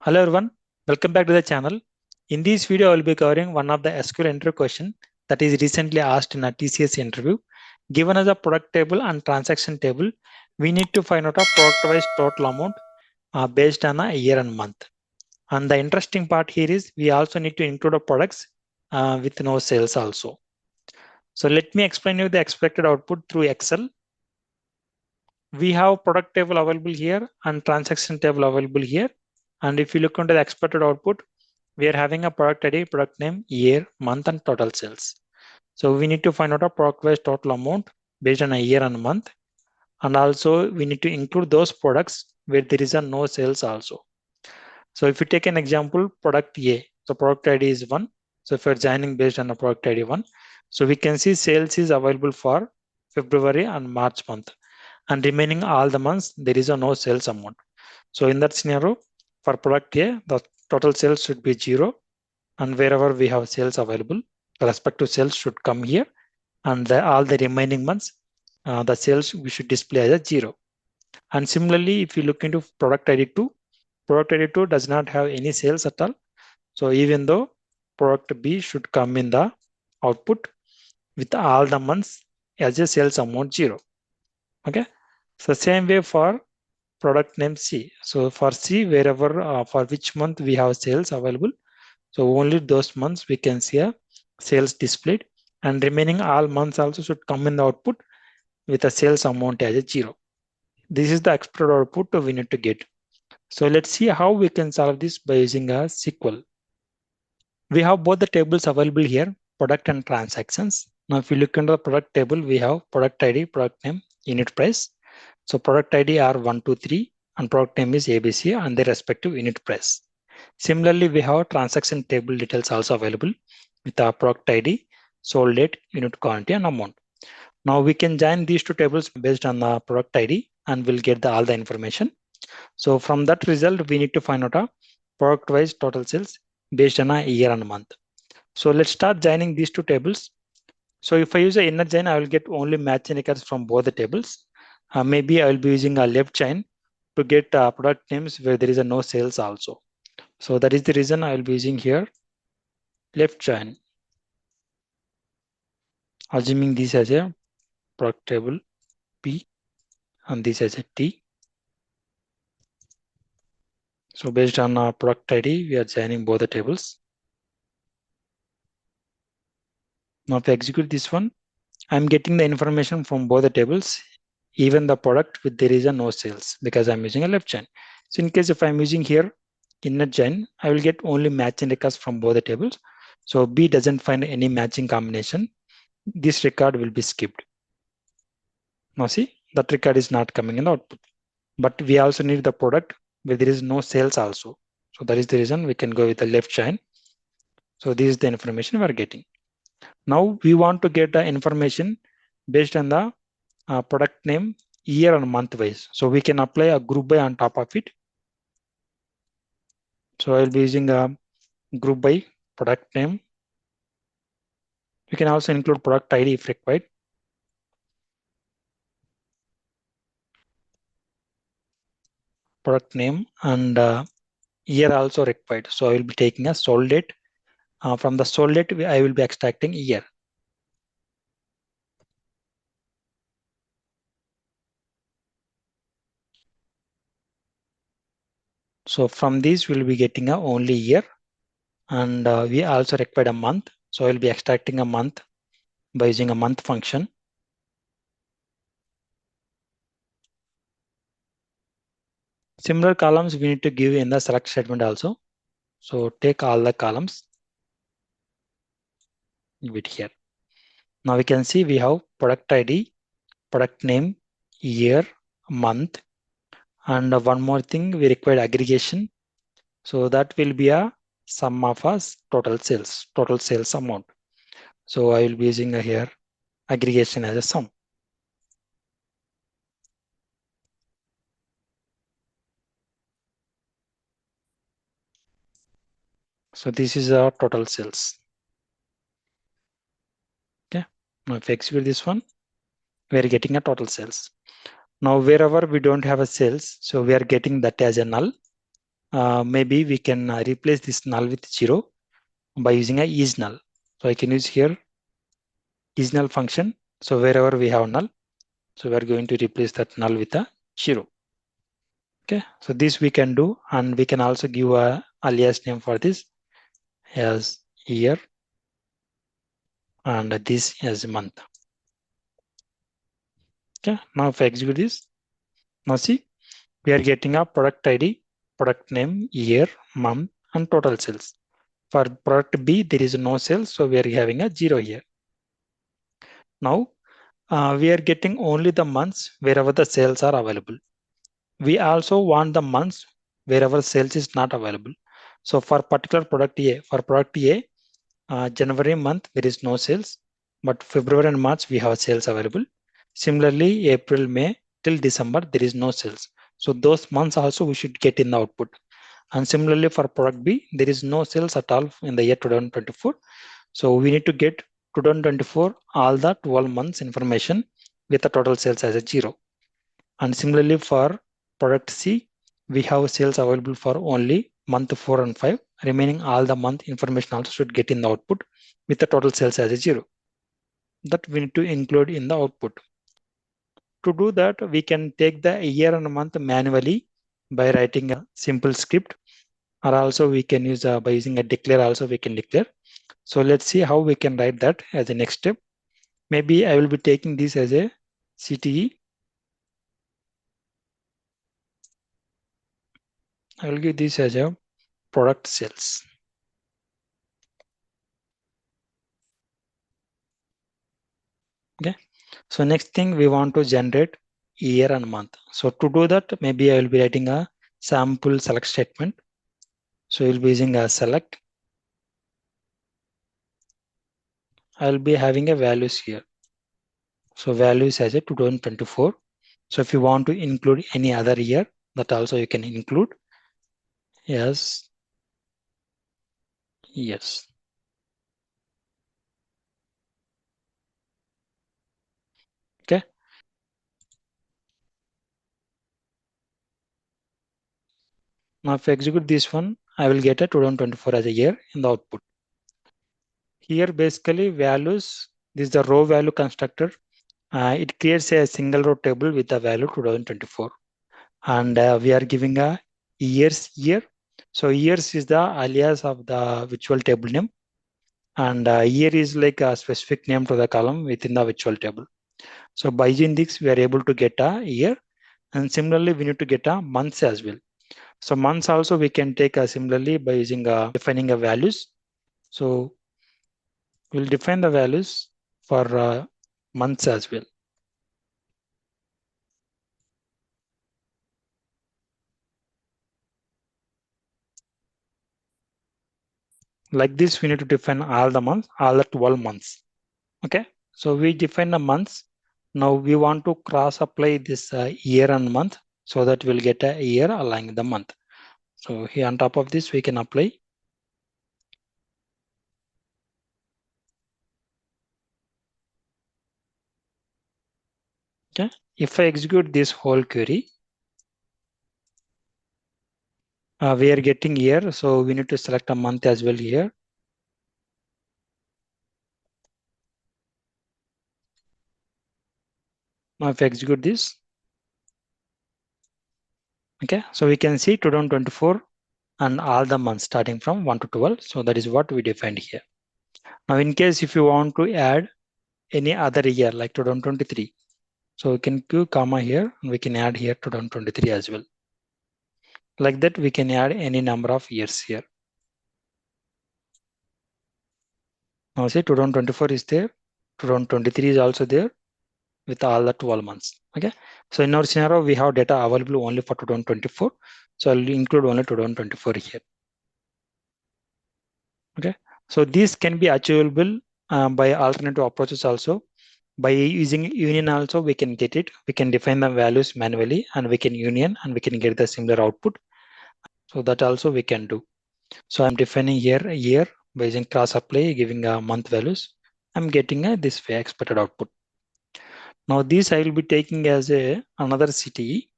Hello everyone, welcome back to the channel. In this video, I will be covering one of the SQL interview question that is recently asked in a TCS interview. Given as a product table and transaction table, we need to find out a product-wise total amount based on a year and month. And the interesting part here is we also need to include a products with no sales also. So let me explain you the expected output through Excel. We have product table available here and transaction table available here. And if you look into the expected output, we are having a product ID, product name, year, month, and total sales. So we need to find out a product-wise total amount based on a year and month. And also we need to include those products where there is a no sales also. So if you take an example, product A, so product ID is 1. So if you're joining based on a product ID 1, so we can see sales is available for February and March month. And remaining all the months, there is a no sales amount. So in that scenario, for product A, the total sales should be 0. And wherever we have sales available, the respective sales should come here. And all the remaining months, the sales we should display as a 0. And similarly, if you look into product ID 2, product ID 2 does not have any sales at all. So even though product B should come in the output with all the months as a sales amount 0. Okay. So same way for product name C. So for C, wherever for which month we have sales available, so only those months we can see a sales displayed, and remaining all months also should come in the output with a sales amount as a 0. This is the expected output we need to get. So let's see how we can solve this by using a SQL. We have both the tables available here, product and transactions. Now if you look into the product table, we have product ID, product name, unit price. So product ID are 1, 2, 3 and product name is ABC and their respective unit price. Similarly, we have transaction table details also available with our product ID, sold date, unit quantity and amount. Now we can join these two tables based on the product ID and we'll get all the information. So from that result, we need to find out a product wise total sales based on a year and a month. So let's start joining these two tables. So if I use a inner join, I will get only matching records from both the tables. Maybe I will be using a left join to get product names where there is a no sales also. So that is the reason I will be using here left join, assuming this as a product table P and this as a T. So based on product ID, we are joining both the tables. Now if I execute this one, I'm getting the information from both the tables, even the product with there is a no sales because I'm using a left join. So in case if I'm using here inner join, I will get only matching records from both the tables. So B doesn't find any matching combination. This record will be skipped. Now see, that record is not coming in the output. But we also need the product where there is no sales also. So that is the reason we can go with the left join. So this is the information we are getting. Now we want to get the information based on the product name, year and month wise. So we can apply a group by on top of it. So I'll be using a group by product name. You can also include product ID if required. Product name and year also required. So I will be taking a sold date. From the sold date, I will be extracting year. So from these, we'll be getting a only year. And we also required a month. So I'll be extracting a month by using a month function. Similar columns we need to give in the select statement also. So take all the columns, give it here. Now we can see we have product ID, product name, year, month, and one more thing we require aggregation. So that will be a sum of us total sales amount. So I will be using here aggregation as a sum. So this is our total sales. Okay. Now if I execute this one, we are getting a total sales. Now wherever we don't have a sales, so we are getting that as a null. maybe we can replace this null with 0 by using a is null. So I can use here is null function. So wherever we have null, so we are going to replace that null with a 0. Okay, so this we can do, and we can also give a alias name for this as year and this as month. Okay, now if I execute this, now see, we are getting a product ID, product name, year, month, and total sales. For product B, there is no sales, so we are having a 0 here. Now, we are getting only the months wherever the sales are available. We also want the months wherever sales is not available. So for particular product A, for product A, January month, there is no sales, but February and March, we have sales available. Similarly, April, May till December, there is no sales. So those months also we should get in the output. And similarly for product B, there is no sales at all in the year 2024. So we need to get 2024, all the 12 months information with the total sales as a 0. And similarly for product C, we have sales available for only month 4 and 5. Remaining all the month information also should get in the output with the total sales as a 0. That we need to include in the output. To do that, we can take the year and month manually by writing a simple script, or also we can use by using a declare also we can declare. So let's see how we can write that as a next step. Maybe I will be taking this as a CTE. I will give this as a product sales. Okay. So next thing we want to generate year and month. So to do that, maybe I will be writing a sample select statement. So you'll be using a select. I will be having a values here. So values as a 2024. So if you want to include any other year, that also you can include. Yes. Yes. Okay. Now if I execute this one, I will get a 2024 as a year in the output. Here basically values, this is the row value constructor. It creates a single row table with the value 2024. And we are giving a years year. So years is the alias of the virtual table name. And year is like a specific name to the column within the virtual table. So by using this, we are able to get a year. And similarly, we need to get a months as well. So months also we can take similarly by using defining a values. So we'll define the values for months as well. Like this, we need to define all the months, all the 12 months. Okay, so we define the months. Now we want to cross apply this year and month so that we'll get a year aligned with the month. So here on top of this, we can apply. Okay, if I execute this whole query, we are getting year, so we need to select a month as well here. Now if I execute this, okay, so we can see 2024 and all the months starting from 1 to 12. So that is what we defined here. Now in case if you want to add any other year like 2023, so we can do comma here and we can add here 2023 as well. Like that, we can add any number of years here. Now see 2024 is there, 2023 is also there with all the 12 months. Okay. So in our scenario, we have data available only for 2024. So I'll include only 2024 here. Okay. So these can be achievable by alternative approaches also. By using union also, we can get it. We can define the values manually and we can union and we can get the similar output. So that also we can do. So I'm defining here a year by using cross apply, giving a month values. I'm getting this way expected output. Now this I will be taking as a another CTE,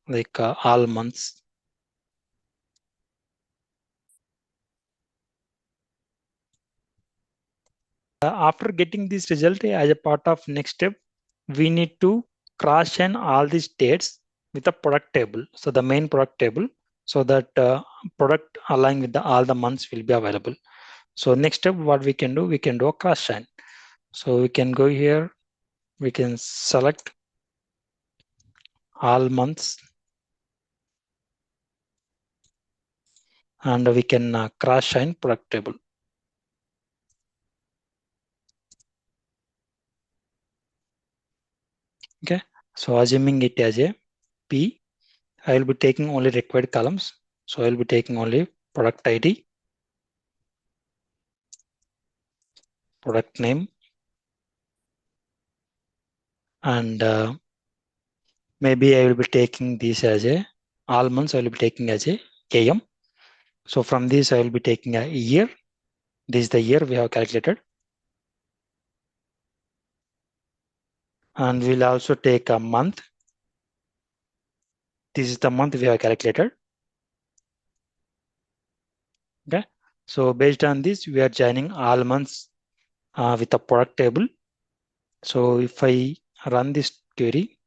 like all months. After getting this result as a part of next step, we need to cross-check all these dates with the product table. So the main product table, so that product aligned with all the months will be available. So next step, what we can do a cross-check. So we can go here, we can select all months, and we can cross-check product table. Okay, so assuming it as a P, I will be taking only required columns. So I will be taking only product ID, product name, and maybe I will be taking this as a all months. I will be taking as a KM. So from this, I will be taking a year. This is the year we have calculated, and we'll also take a month. This is the month we have calculated. Okay. So based on this, we are joining all months with a product table. So if I run this query,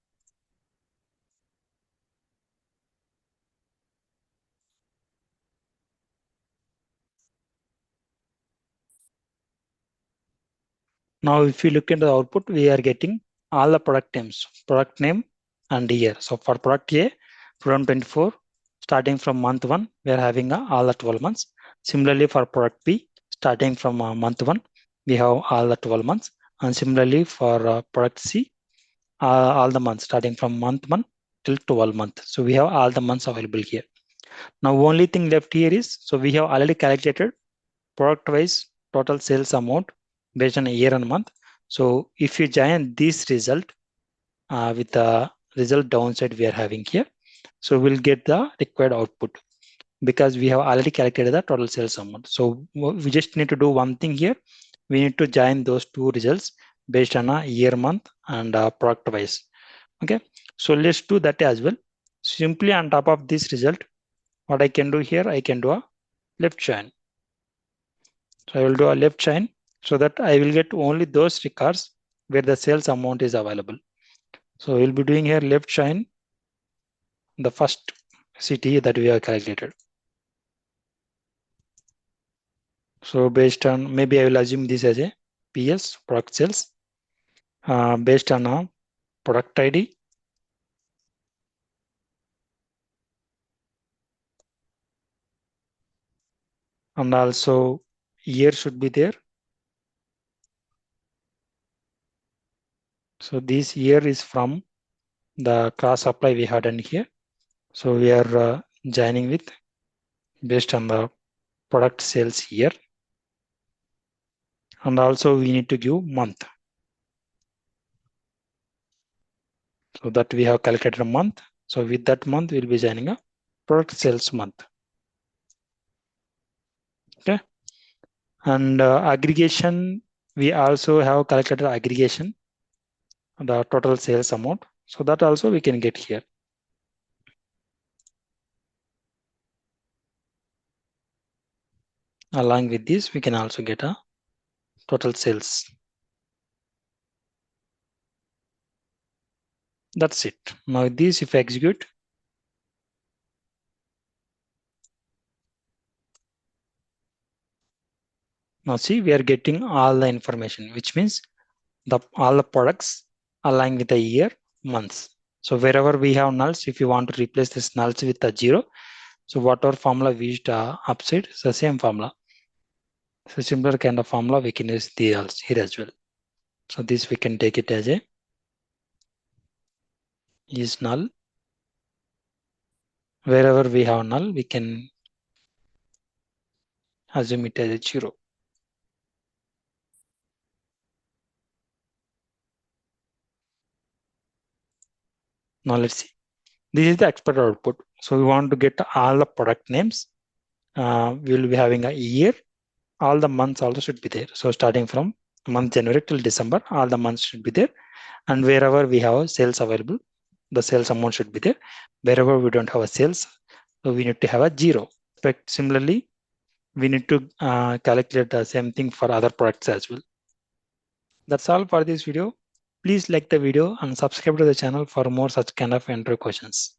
now if you look into the output, we are getting all the product names, product name and year. So for product A, 2024, starting from month 1, we are having all the 12 months. Similarly for product B, starting from month 1, we have all the 12 months. And similarly for product C, all the months starting from month 1 till 12 month. So we have all the months available here. Now only thing left here is, so we have already calculated product wise total sales amount based on a year and month. So if you join this result with the result downside we are having here, so we'll get the required output because we have already calculated the total sales amount. So we just need to do one thing here. We need to join those two results based on a year, month, and product wise. Okay, so let's do that as well. Simply on top of this result, what I can do here, I can do a left join. So I will do a left join so that I will get only those records where the sales amount is available. So we'll be doing here left join the first city that we have calculated. So based on, maybe I will assume this as a PS, product sales, based on a product ID. And also year should be there. So this year is from the cross apply we had done here. So we are joining with based on the product sales year. And also we need to give month. So that we have calculated a month. So with that month, we'll be joining a product sales month. Okay. And aggregation, we also have calculated aggregation, the total sales amount. So that also we can get here. Along with this, we can also get a total sales. That's it. Now this, if I execute, now see, we are getting all the information, which means all the products align with the year, months. So wherever we have nulls, if you want to replace this nulls with a 0, so whatever formula we used upside, it's the same formula. So similar kind of formula we can use here as well. So this we can take it as a is null. Wherever we have null, we can assume it as a 0. Now let's see. This is the expected output. So we want to get all the product names. We will be having a year. All the months also should be there. So starting from month January till December, all the months should be there. And wherever we have sales available, the sales amount should be there. Wherever we don't have a sales, so we need to have a 0. But similarly, we need to calculate the same thing for other products as well. That's all for this video. Please like the video and subscribe to the channel for more such kind of interview questions.